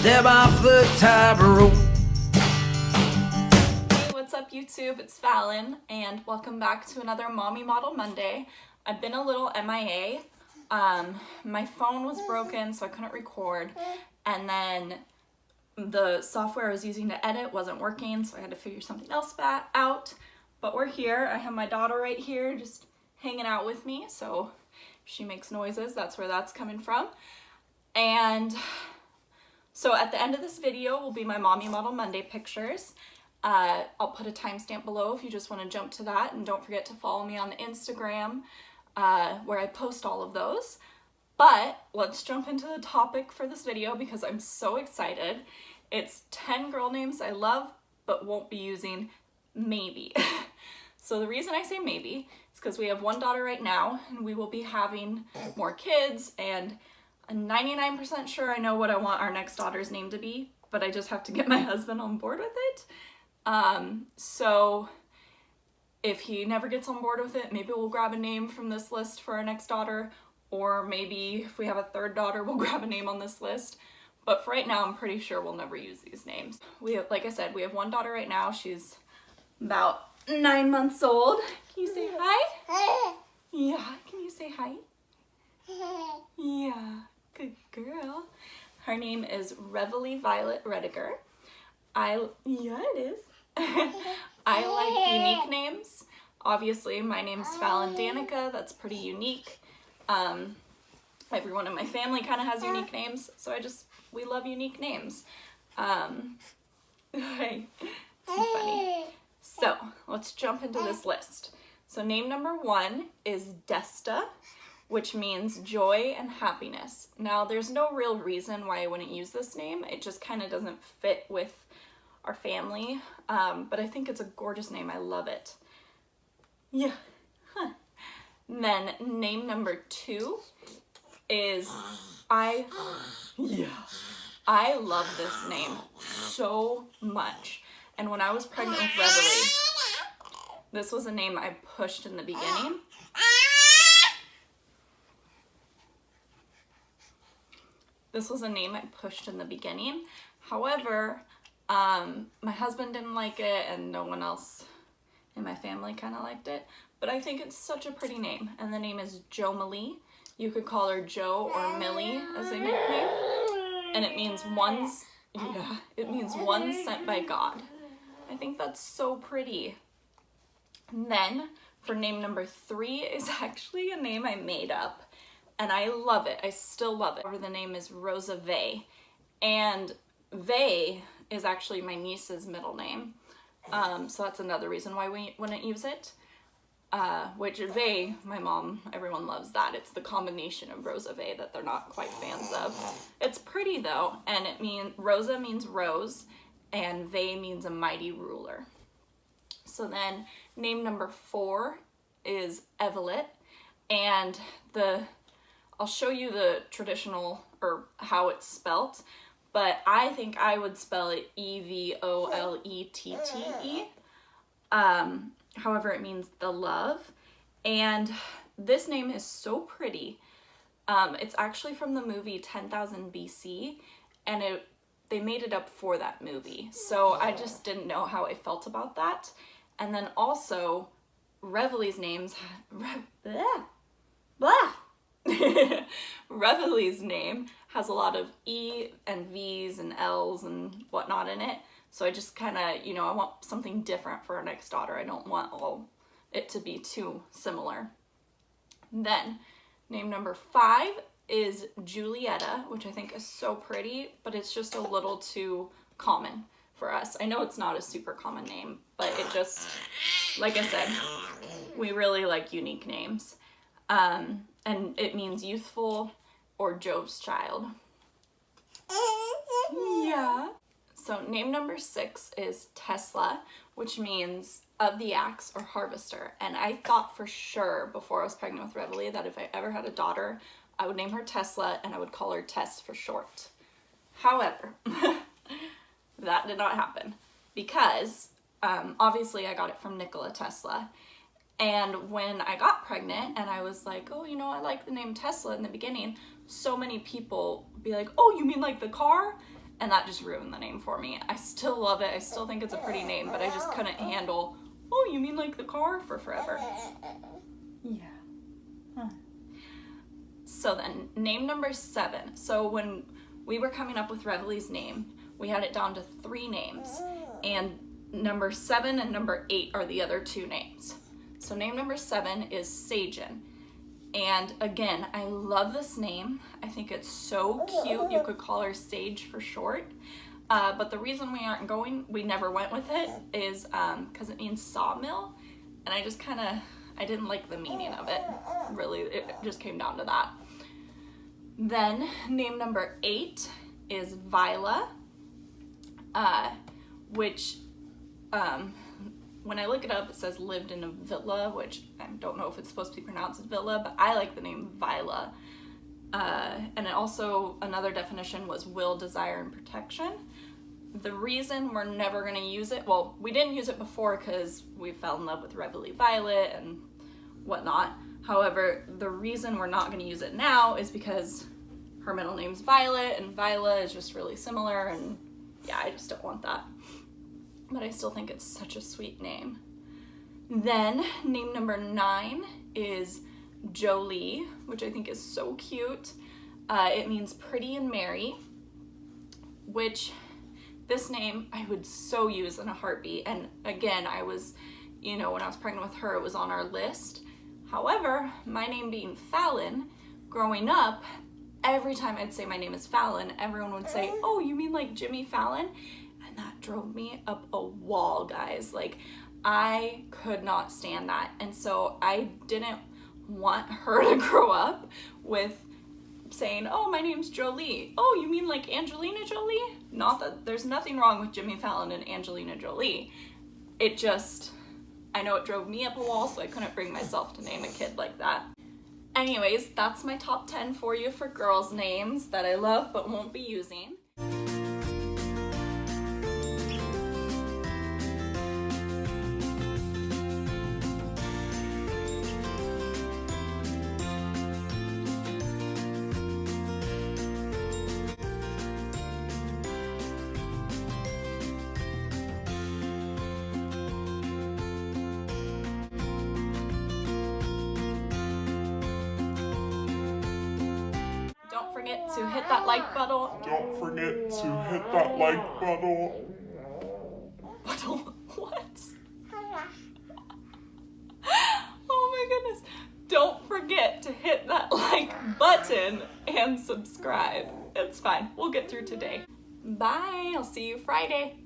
step off the tightrope. Hey, what's up YouTube? It's Fallon and welcome back to another Mommy Model Monday. I've been a little MIA. My phone was broken so I couldn't record, and then the software I was using to edit wasn't working, so I had to figure something else out. But we're here. I have my daughter right here just hanging out with me, so if she makes noises, that's where that's coming from. And so at the end of this video will be my Mommy Model Monday pictures. I'll put a timestamp below if you just want to jump to that, and don't forget to follow me on Instagram where I post all of those. But let's jump into the topic for this video because I'm so excited. It's 10 girl names I love but won't be using, maybe. So the reason I say maybe is because we have one daughter right now and we will be having more kids, and I'm 99% sure I know what I want our next daughter's name to be, but I just have to get my husband on board with it. So if he never gets on board with it, maybe we'll grab a name from this list for our next daughter, or maybe if we have a third daughter, we'll grab a name on this list. But for right now, I'm pretty sure we'll never use these names. Like I said, we have one daughter right now. She's about 9 months old. Can you say hi? Yeah, can you say hi? Yeah, good girl. Her name is Reveille Violet Rediger. Yeah, it is. I like unique names. Obviously, my name's Fallon Danica. That's pretty unique. Everyone in my family kind of has unique names, so we love unique names. Hey, too funny. So let's jump into this list. So name number 1 is Desta, which means joy and happiness. Now, there's no real reason why I wouldn't use this name. It just kind of doesn't fit with our family, but I think it's a gorgeous name. I love it. Yeah. Huh. Then name number 2 is I love this name so much. And when I was pregnant with Reveille, this was a name I pushed in the beginning. However, my husband didn't like it and no one else in my family kind of liked it. But I think it's such a pretty name. And the name is Jo Millie. You could call her Jo or Millie as a nickname. And it means one sent by God. I think that's so pretty. And then for name number 3 is actually a name I made up. And I love it. I still love it. The name is Rosa Vey. And Vey is actually my niece's middle name. So that's another reason why we wouldn't use it. Which Vey, my mom, everyone loves that. It's the combination of Rosa Vey that they're not quite fans of. It's pretty though, and Rosa means rose, and Vey means a mighty ruler. So then name number 4 is Evelet, and I'll show you the traditional, or how it's spelt, but I think I would spell it Evolette. However, it means the love, and this name is so pretty. It's actually from the movie 10,000 BC, and they made it up for that movie, so I just didn't know how I felt about that. And then also, Reveille's Reveille's name has a lot of E and V's and L's and whatnot in it. So I just kind of, I want something different for our next daughter. I don't want it to be too similar. Then name number 5 is Julietta, which I think is so pretty, but it's just a little too common for us. I know it's not a super common name, but it just, like I said, we really like unique names. And it means youthful or Job's child. Yeah. So name number 6 is Tesla, which means of the axe or harvester. And I thought for sure before I was pregnant with Reveille that if I ever had a daughter, I would name her Tesla and I would call her Tess for short. However, that did not happen because obviously I got it from Nikola Tesla. And when I got pregnant and I was like, oh, I like the name Tesla in the beginning, so many people be like, oh, you mean like the car? and that just ruined the name for me. I still love it. I still think it's a pretty name, but I just couldn't handle, oh, you mean like the car, for forever. Yeah. Huh. So then, name number 7. So when we were coming up with Revelie's name, we had it down to 3 names, and number 7 and number 8 are the other 2 names. So name number 7 is Sagen. And again, I love this name. I think it's so cute. You could call her Sage for short. But the reason we never went with it is because it means sawmill. And I didn't like the meaning of it. Really, it just came down to that. Then name number 8 is Vila, which when I look it up, it says lived in a villa, which I don't know if it's supposed to be pronounced villa, but I like the name Vila. And it also, another definition was will, desire, and protection. The reason we're never going to use it, well, we didn't use it before because we fell in love with Reveille Violet and whatnot. However, the reason we're not going to use it now is because her middle name's Violet, and Viola is just really similar, and yeah, I just don't want that. But I still think it's such a sweet name. Then name number 9 is Jolie, which I think is so cute. It means pretty and merry, which this name I would so use in a heartbeat. And again, I was, when I was pregnant with her, it was on our list. However, my name being Fallon, growing up, every time I'd say my name is Fallon, everyone would say, oh, you mean like Jimmy Fallon? And that drove me up a wall, guys. Like, I could not stand that. And so I didn't want her to grow up with saying, oh, my name's Jolie. Oh, you mean like Angelina Jolie? Not that there's nothing wrong with Jimmy Fallon and Angelina Jolie. It just, I know it drove me up a wall, so I couldn't bring myself to name a kid like that. Anyways, that's my top 10 for you for girls' names that I love but won't be using. Don't forget to hit that like button. Don't forget to hit that like button. What? Oh my goodness. Don't forget to hit that like button and subscribe. It's fine. We'll get through today. Bye. I'll see you Friday.